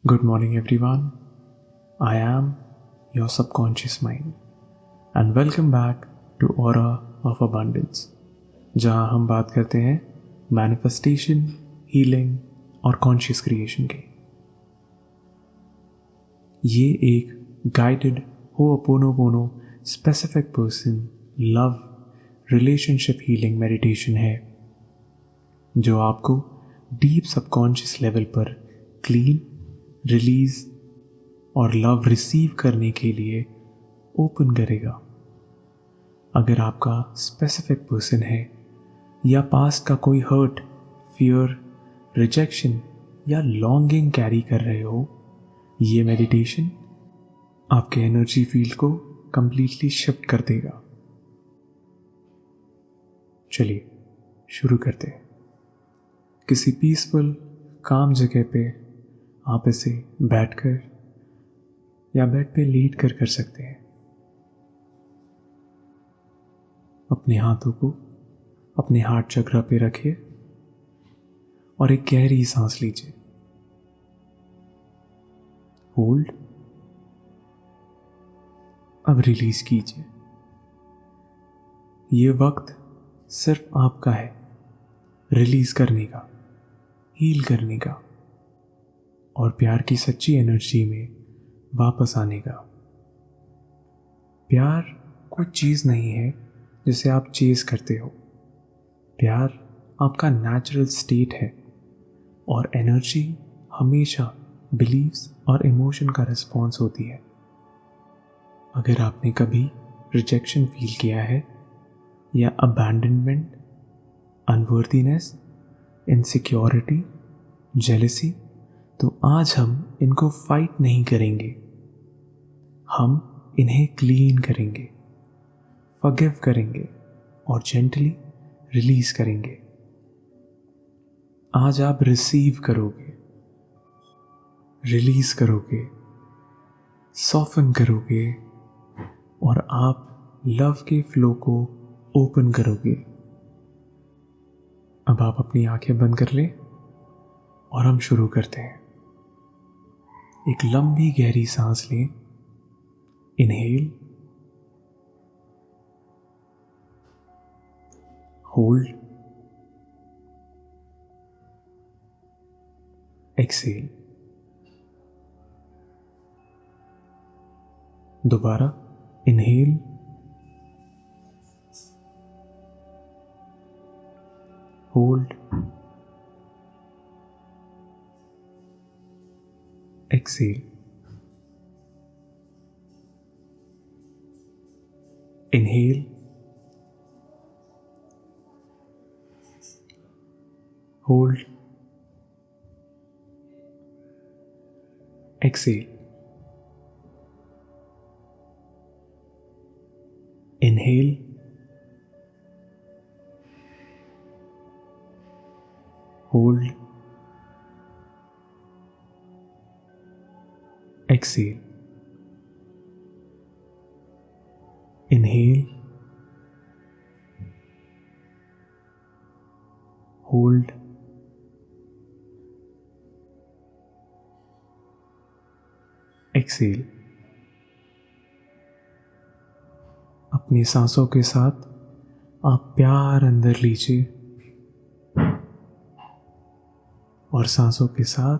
Good morning, everyone. I am your subconscious mind, and welcome back to Aura of Abundance, जहाँ हम बात करते हैं मैनिफेस्टेशन, हीलिंग और कॉन्शियस क्रिएशन की। ये एक guided ho'oponopono specific person love relationship healing meditation है, जो आपको डीप सबकॉन्शियस लेवल पर क्लीन, रिलीज और लव रिसीव करने के लिए ओपन करेगा। अगर आपका स्पेसिफिक पर्सन है या पास्ट का कोई हर्ट, फियर, रिजेक्शन या लॉन्गिंग कैरी कर रहे हो, ये मेडिटेशन आपके एनर्जी फील्ड को कंप्लीटली शिफ्ट कर देगा। चलिए शुरू करते हैं। किसी पीसफुल काम जगह पे आप इसे बैठकर या बेड पे लेट कर सकते हैं। अपने हाथों को अपने हार्ट चक्र पे रखिए और एक गहरी सांस लीजिए। होल्ड, अब रिलीज कीजिए। ये वक्त सिर्फ आपका है, रिलीज करने का, हील करने का और प्यार की सच्ची एनर्जी में वापस आने का। प्यार कोई चीज़ नहीं है जिसे आप चेज करते हो। प्यार आपका नेचुरल स्टेट है और एनर्जी हमेशा बिलीव्स और इमोशन का रिस्पॉन्स होती है। अगर आपने कभी रिजेक्शन फील किया है या अबैंडनमेंट, अनवर्दीनेस, इनसिक्योरिटी, जेलसी, तो आज हम इनको फाइट नहीं करेंगे, हम इन्हें क्लीन करेंगे, फॉरगिव करेंगे और जेंटली रिलीज करेंगे। आज आप रिसीव करोगे, रिलीज करोगे, सॉफ्टन करोगे और आप लव के फ्लो को ओपन करोगे। अब आप अपनी आंखें बंद कर लें और हम शुरू करते हैं। एक लंबी गहरी सांस लें। Inhale, hold, exhale. दोबारा inhale, hold, exhale, inhale, hold, exhale, inhale, hold, exhale, inhale, hold, exhale। अपनी सांसों के साथ आप प्यार अंदर लीजिए और सांसों के साथ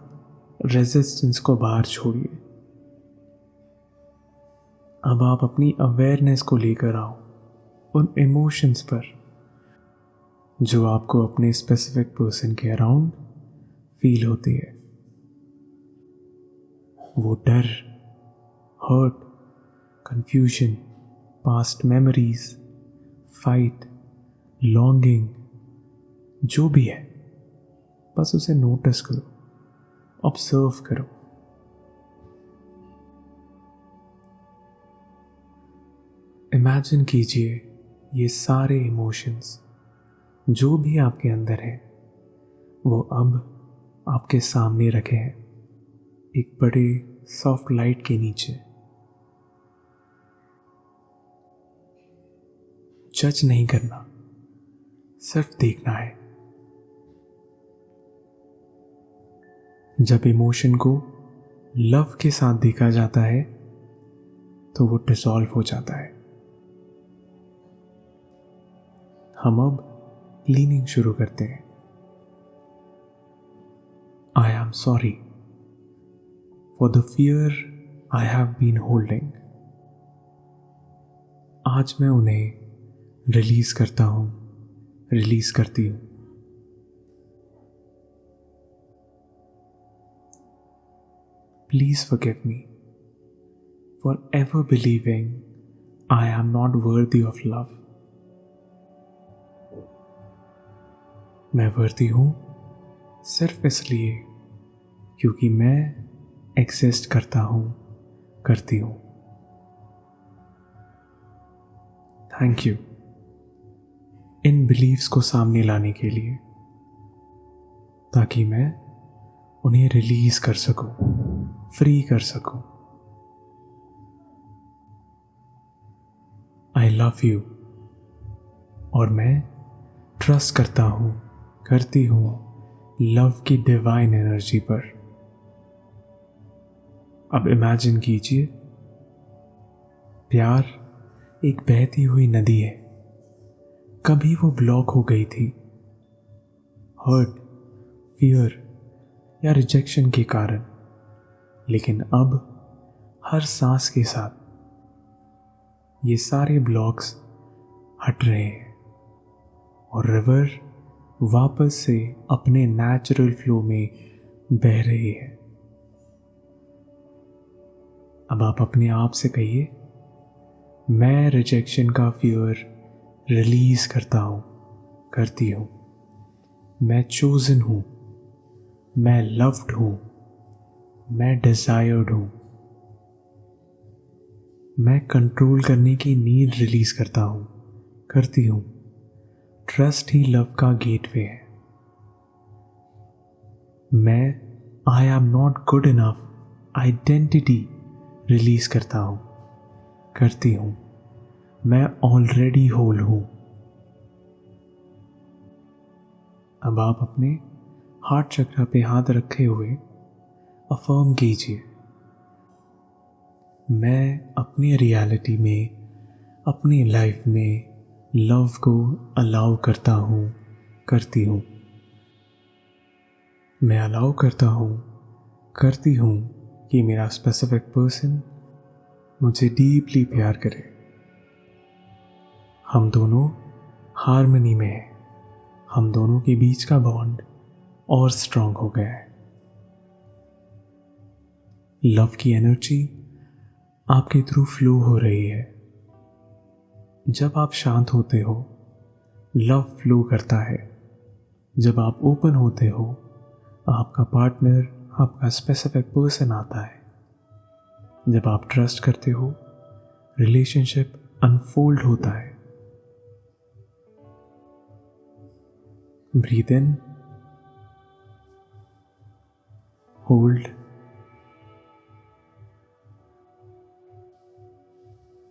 रेजिस्टेंस को बाहर छोड़िए। अब आप अपनी अवेयरनेस को लेकर आओ उन इमोशंस पर जो आपको अपने स्पेसिफिक पर्सन के अराउंड फील होती है। वो डर, hurt, confusion, past memories, fight, longing, जो भी है, बस उसे नोटिस करो, ऑब्जर्व करो। इमेजिन कीजिए ये सारे इमोशंस जो भी आपके अंदर है वो अब आपके सामने रखे हैं, एक बड़े सॉफ्ट लाइट के नीचे। जज नहीं करना, सिर्फ देखना है। जब इमोशन को लव के साथ देखा जाता है तो वो डिसॉल्व हो जाता है। हम अब लीनिंग शुरू करते हैं। I am sorry for the fear I have been holding. आज मैं उन्हें रिलीज करता हूं, रिलीज करती हूं। Please forgive me for ever believing I am not worthy of love. मैं वर्दी हूं सिर्फ इसलिए क्योंकि मैं एग्जिस्ट करता हूं, करती हूं। थैंक यू इन बिलीव्स को सामने लाने के लिए, ताकि मैं उन्हें रिलीज कर सकूं, फ्री कर सकूं। आई लव यू और मैं ट्रस्ट करता हूं, करती हूं लव की डिवाइन एनर्जी पर। अब इमेजिन कीजिए, प्यार एक बहती हुई नदी है। कभी वो ब्लॉक हो गई थी, हर्ट, फियर या रिजेक्शन के कारण, लेकिन अब हर सांस के साथ ये सारे ब्लॉक्स हट रहे हैं और रिवर वापस से अपने नेचुरल फ्लो में बह रही है। अब आप अपने आप से कहिए, मैं रिजेक्शन का फियर रिलीज करता हूं, करती हूं। मैं चोजन हूं, मैं लव्ड हूं, मैं डिजायर्ड हूं। मैं कंट्रोल करने की नीड रिलीज करता हूं, करती हूं। ट्रस्ट ही लव का गेटवे है। मैं आई am not good enough identity release करता हूं, करती हूं। मैं ऑलरेडी होल हूं। अब आप अपने हार्ट चक्र पे हाथ रखे हुए अफर्म कीजिए, मैं अपनी रियलिटी में, अपनी लाइफ में लव को अलाउ करता हूं, करती हूं। मैं अलाउ करता हूं, करती हूं कि मेरा स्पेसिफिक पर्सन मुझे डीपली प्यार करे। हम दोनों हार्मनी में हैं। हम दोनों के बीच का बॉन्ड और स्ट्रांग हो गया है। लव की एनर्जी आपके थ्रू फ्लो हो रही है। जब आप शांत होते हो, लव फ्लो करता है। जब आप ओपन होते हो, आपका पार्टनर, आपका स्पेसिफिक पर्सन आता है। जब आप ट्रस्ट करते हो, रिलेशनशिप अनफोल्ड होता है। ब्रीथ इन, होल्ड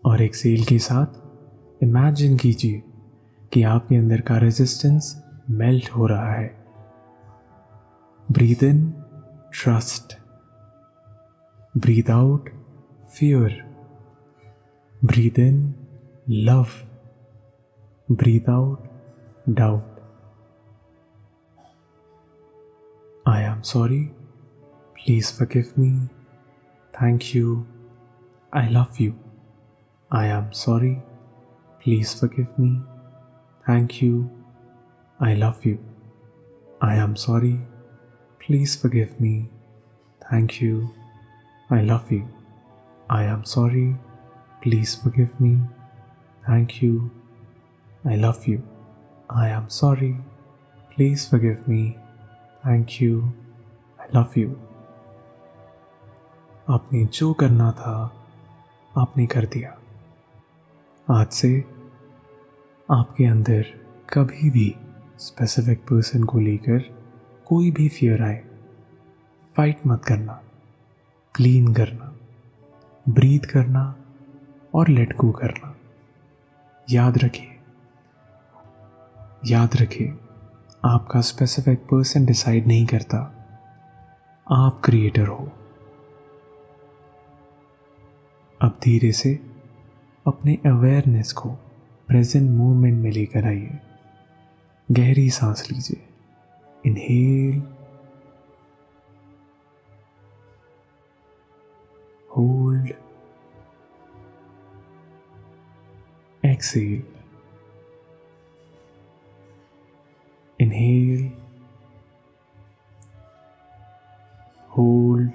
और एक्सेल के साथ इमेजिन कीजिए कि आपके अंदर का रेजिस्टेंस मेल्ट हो रहा है। Breathe in trust, breathe out fear, breathe in love, breathe out doubt. I am sorry, please forgive me, thank you, I love you. I am sorry, please forgive me, thank you, I love you. I am sorry, please forgive me, thank you, I love you. I am sorry, please forgive me, thank you, I love you. I am sorry, please forgive me, thank you, I love you. आपने जो करना था आपने कर दिया। आज से आपके अंदर कभी भी स्पेसिफिक पर्सन को लेकर कोई भी फियर आए, फाइट मत करना, क्लीन करना, ब्रीथ करना और लेट गो करना। याद रखिए, याद रखिए, आपका स्पेसिफिक पर्सन डिसाइड नहीं करता, आप क्रिएटर हो। अब धीरे से अपने अवेयरनेस को प्रेजेंट मोमेंट में लेकर आइए। गहरी सांस लीजिए। Inhale, hold, exhale. Inhale, hold,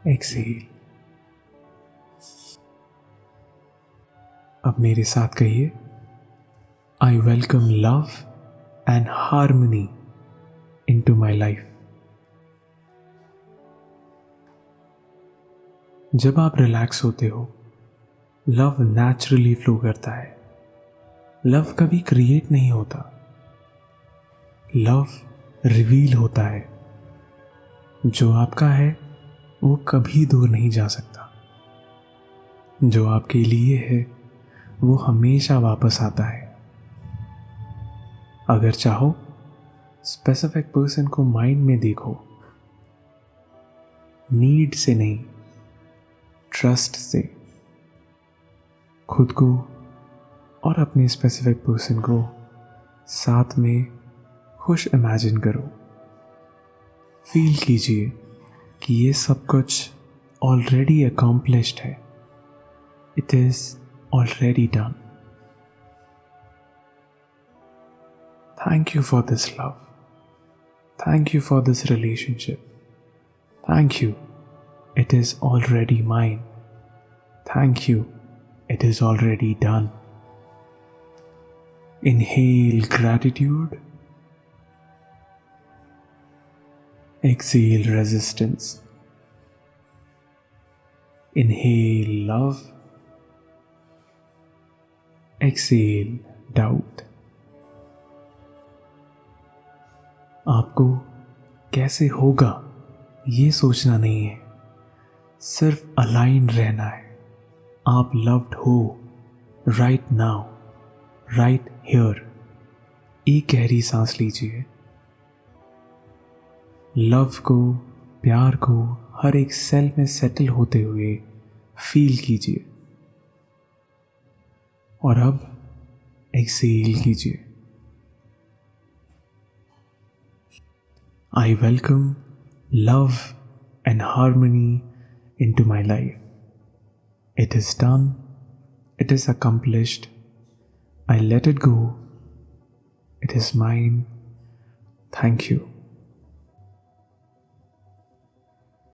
exhale. अब मेरे साथ कहिए, I welcome love and harmony into my life. जब आप रिलैक्स होते हो, लव नेचुरली फ्लो करता है। लव कभी क्रिएट नहीं होता, लव रिवील होता है। जो आपका है वो कभी दूर नहीं जा सकता। जो आपके लिए है वो हमेशा वापस आता है। अगर चाहो स्पेसिफिक पर्सन को माइंड में देखो, नीड से नहीं, ट्रस्ट से। खुद को और अपने स्पेसिफिक पर्सन को साथ में खुश इमेजिन करो। फील कीजिए कि ये सब कुछ ऑलरेडी अकॉम्प्लिश्ड है। It is already done. Thank you for this love. Thank you for this relationship. Thank you. It is already mine. Thank you. It is already done. Inhale gratitude. Exhale resistance. Inhale love. Exhale doubt. आपको कैसे होगा ये सोचना नहीं है, सिर्फ align रहना है। आप लव्ड हो राइट नाउ, राइट हियर। एक गहरी सांस लीजिए। लव को, प्यार को हर एक सेल में सेटल होते हुए फील कीजिए और अब एक्सेल कीजिए। I welcome love and harmony into my life. It is done. It is accomplished. I let it go. It is mine. Thank you.